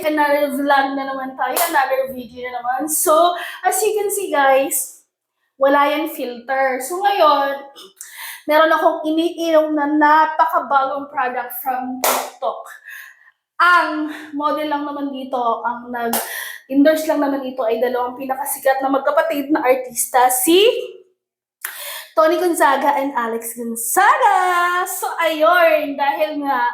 another vlog na naman tayo, another video na naman. So, as you can see guys, wala yung filter. So ngayon, meron akong iniinom na napakabagong product from TikTok. Ang model lang naman dito, ang nag-endorse lang naman dito ay dalawang pinakasikat na magkapatid na artista, si Tony Gonzaga and Alex Gonzaga. So ayun, dahil nga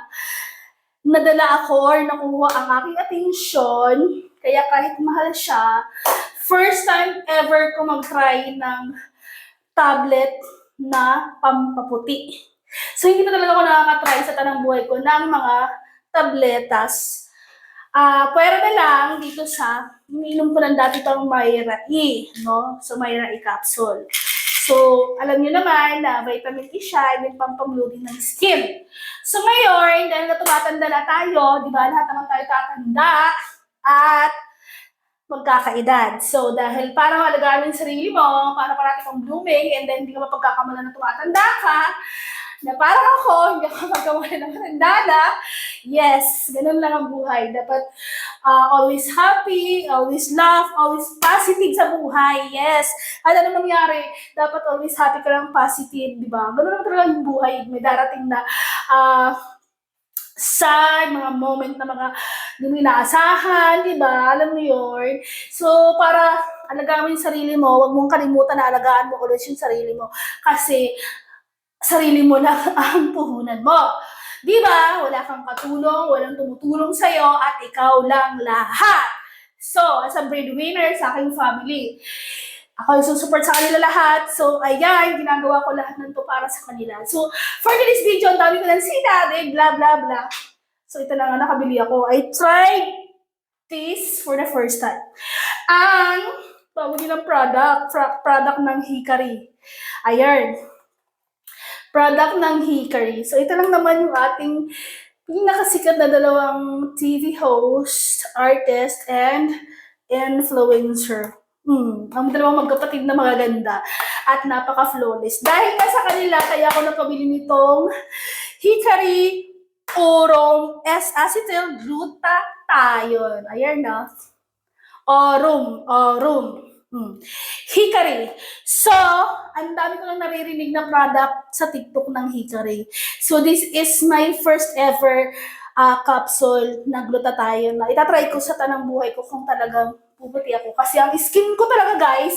nadala ako or nakuha ang aking atensyon, kaya kahit mahal siya, first time ever ko mag-try ng tablet na pampaputi. So hindi na talaga ako nakaka-try sa tanang buhay ko ng mga tabletas. Pwera na lang dito sa, ininom ko lang dati itong Myra E, no? So Myra E capsule. So, alam niyo naman na vitamin E siya, and pampagloading ng skin. So ngayon, dahil na tumatanda na tayo, di ba, lahat naman tayo tatanda at magkakaedad. So, dahil parang alagaan yung sarili mo, para parati kang blooming, and then hindi ka mapagkakamala na tumatanda ka, na parang ako, hindi ako magkamala na matanda na, yes, ganun lang ang buhay. Dapat always happy, always laugh, always positive sa buhay, yes. At ano mangyari, dapat always happy ka lang, positive, di ba? Ganun lang talaga yung buhay. May darating na sad, mga moment na mga hindi mo inaasahan, di ba? Alam mo yun. So, para alagaan mo yung sarili mo, huwag mong kalimutan na alagaan mo ulit yung sarili mo. Kasi, sarili mo lang ang puhunan mo. Di ba? Wala kang katulong, walang tumutulong sa'yo, at ikaw lang lahat. So, as a breadwinner sa aking family, ako yung susupport sa kanila lahat. So, ayan, ginagawa ko lahat ng to para sa kanila. So, for this video, ang dami ko lang sinabi, blah, blah, blah. So, ito na nga, nakabili ako. I tried this for the first time. Ang tawag ng product ng Hikari. Ayan. Product ng Hikari. So, ito lang naman yung ating pinakasikat na dalawang TV host, artist, and influencer. Ang dalawang magkapatid na magaganda at napaka-flawless. Dahil nga sa kanila, kaya ako napabili nitong Hikari Orom S-acetyl glutathione. Ayan na. Orom. Hikari. So, ang dami ko lang naririnig na product sa TikTok ng Hikari. So, this is my first ever capsule na glutathione na itatry ko sa tanang buhay ko kung talagang puputi ako. Kasi ang skin ko talaga, guys,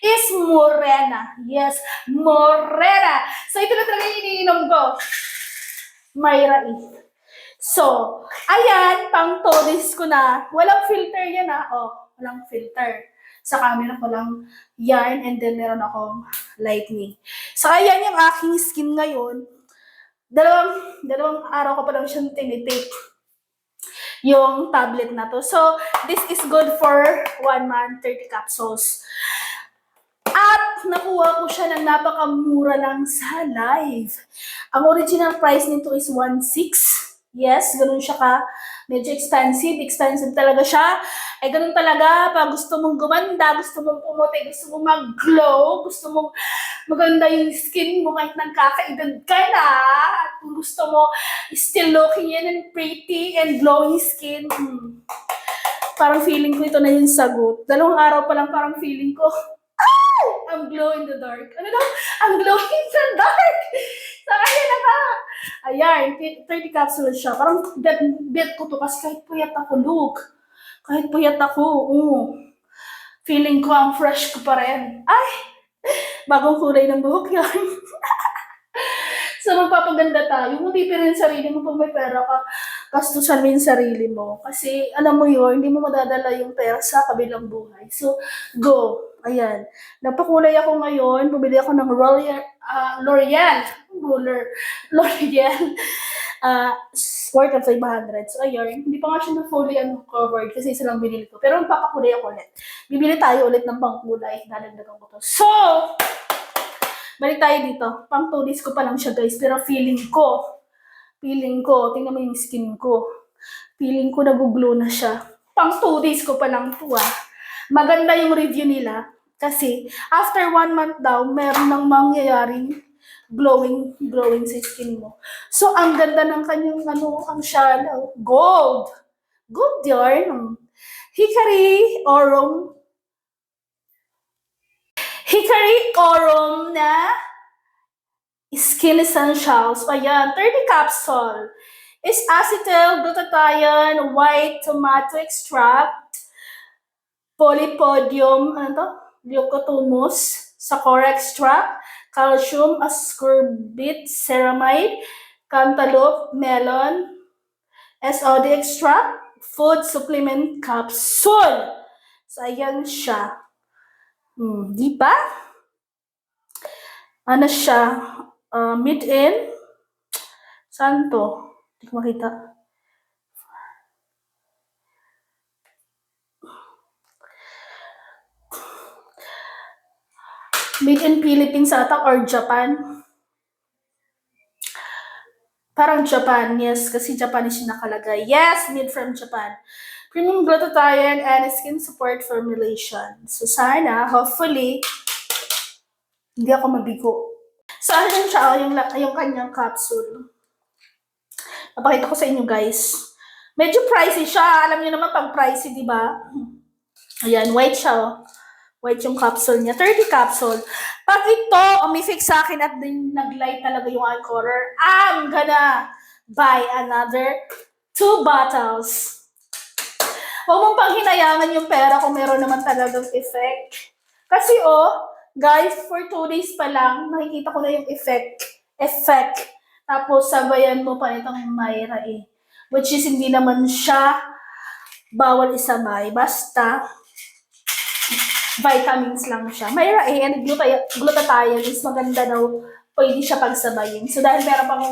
is morena. Yes, morena. So, ito na talaga yung iniinom ko. Myra E. So, ayan, pang tourist ko na. Walang filter yan walang filter. Sa camera ko lang yarn, and then meron akong lightning. So, ayan yung aking skin ngayon. Dalawang araw ko pa lang siyang tinitake yung tablet na to. So, this is good for 1 month, 30 capsules. At nakuha ko siya ng napakamura lang sa live. Ang original price nito is 1.6. Yes, ganun siya ka. Medyo expensive talaga siya. Ganun talaga, pag gusto mong gumanda, gusto mong pumuti, gusto mong mag-glow, gusto mong maganda yung skin mo kahit nagkakaedad ka na, at kung gusto mo still looking yan and pretty and glowing skin, parang feeling ko ito na yung sagot. 2 araw pa lang parang feeling ko, I'm glow in the dark. Ano daw? I'm glowing in the dark! So, ayan na ka. Ayan, 30 capsules siya. Parang bet ko to kasi kahit puyat ako, look. Kahit puyat ako, feeling ko ang fresh ko pa rin. Ay! Bagong kulay ng buhok yan. So, magpapaganda tayo. Hindi pa rin sarili mo pag may pera ka, gastusan mo yung sarili mo. Kasi, alam mo yun, hindi mo madadala yung pera sa kabilang buhay. So, go. Ayan. Napakulay ako ngayon. Bumili ako ng L'Oreal. Worth of 500. So, ayun. Hindi pa nga siya na fully covered kasi isa lang binili ko. Pero magpapakulay ako ulit. Bibili tayo ulit ng pangkulay. Dadagdagan ko to. So, balik tayo dito. Pang 2 days ko pa lang siya, guys. Pero feeling ko, tingnan mo yung skin ko. Feeling ko nag-glow na siya. Pang 2 days ko pa lang to, Maganda yung review nila. Kasi, after 1 month daw, meron nang mangyayaring glowing sa skin mo. So, ang ganda ng kanyang, ang shallow. Gold! Good yarn. Hickory Orum na Skin Essentials. Ayan, 30 capsule. Is acetyl glutathione, white tomato extract, polypodium, ano to? Leucotomus, sakura extract, calcium ascorbate ceramide, cantaloupe, melon, SOD extract, food supplement capsule. So, ayan siya. Di ba? Ano siya? Mid-in? Saan to? Hindi ko makita. Made in Philippines ata or Japan? Parang Japan, yes. Kasi Japanese yung nakalagay. Yes, made from Japan. Premium glutathione and skin support formulation. So sana, hopefully, hindi ako mabigo. So ano yun siya, yung kanyang capsule. Napakita ko sa inyo guys. Medyo pricey siya. Alam niyo naman pag pricey, di ba? Ayan, white siya. White yung capsule niya. 30 capsule. Pag ito, umifix sa akin at din nag-light talaga yung eye color, I'm gonna buy another 2 bottles. Huwag mong panghinayangan yung pera kung meron naman talagang effect. Kasi guys, for 2 days pa lang, nakikita ko na yung effect. Tapos sabayan mo pa itong Myra which is hindi naman siya bawal isabay. Basta, vitamins lang siya. Myra and glutathione is maganda daw. Pwede siya pagsabayin. So dahil meron pang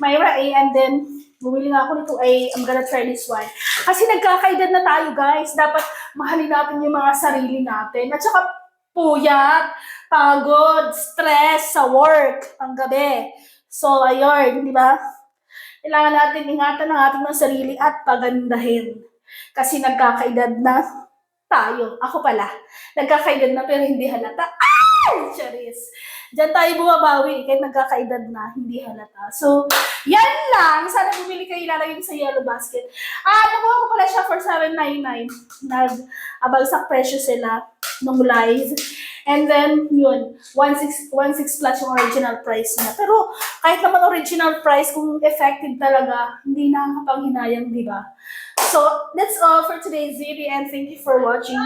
Myra and then bumili nga ako nito I'm gonna try this one. Kasi nagkakaedad na tayo guys. Dapat mahalin natin yung mga sarili natin. At saka puyat, pagod, stress sa work ang gabi. So ayun, di ba? Kailangan natin ingatan ang ating mga sarili at pagandahin. Kasi nagkakaedad na tayo. Ako pala. Nagkakaedad na pero hindi halata. Ay! Charis. Diyan tayo bumabawi kahit nagkakaedad na, hindi halata. So, yan lang. Sana bumili kayo, ilalagay ko sa yellow basket. Nakuha ko pala siya for $7.99. Nag-abagsak presyo sila nung live. And then, yun, 1.6 plus yung original price niya. Pero, kahit naman original price, kung effective talaga, hindi nakakapanghinayang, di ba? So, that's all for today's video and thank you for watching.